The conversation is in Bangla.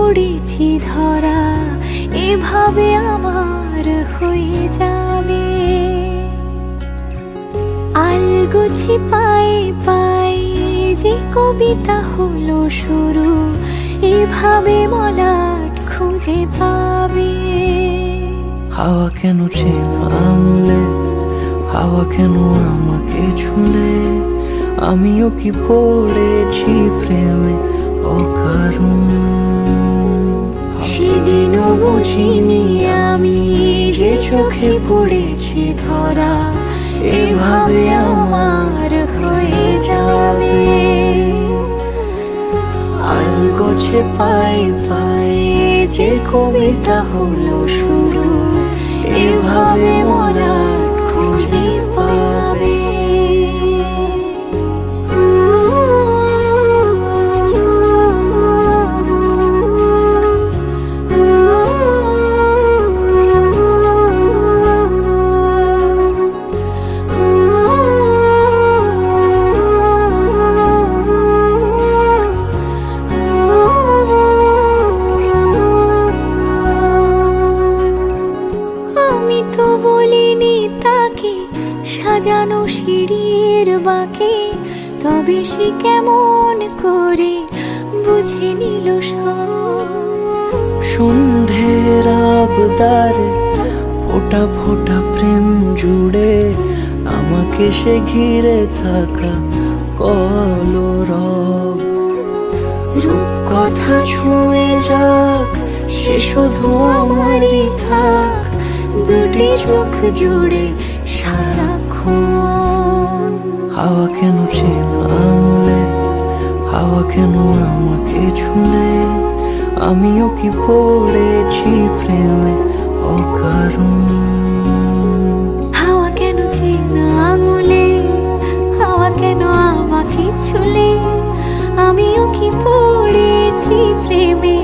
পড়েছি ধরা, এভাবে আমার হয়ে যাবে। আলগোছি পায়ে পায়ে যে কবিতা হলো শুরু, এভাবে মলাট খুঁজে পাবে। হাওয়া কেন চেনা আঙুলে, হাওয়া কেন আমাকে ছুলে, আমিও কি পড়েছি প্রেমে অকারণ। সেদিনও বুঝিনি আমি যে চোখে পড়েছি ধরা, এভাবে আমার হয়ে যাবে। আলগোছে পায়ে পায়ে যে কবিতা হলো শুরু, এভাবে মলাট খুঁজে পাবে। আমি তো বলিনি তাকে সাজানো সিঁড়ির বাঁকে, তবে সে কেমন করে বুঝে নিল সব। সন্ধ্যের আবদারে ফোটা ফোটা প্রেম জুড়ে, আমাকে সে ঘিরে থাকা কলরব। রূপকথা ছুঁয়ে যাক, সে শুধু আমারই থাক, দুটি চোখ জুড়ে সারাক্ষণ। হাওয়া কেন চেনা আঙুলে, হাওয়া কেন আমাকে ছুলে, আমিও কি পড়েছি প্রেমে অকারণ। হাওয়া কেন চেনা আঙুলে, হাওয়া কেন আমাকে ছুলে, আমিও কি পড়েছি প্রেমে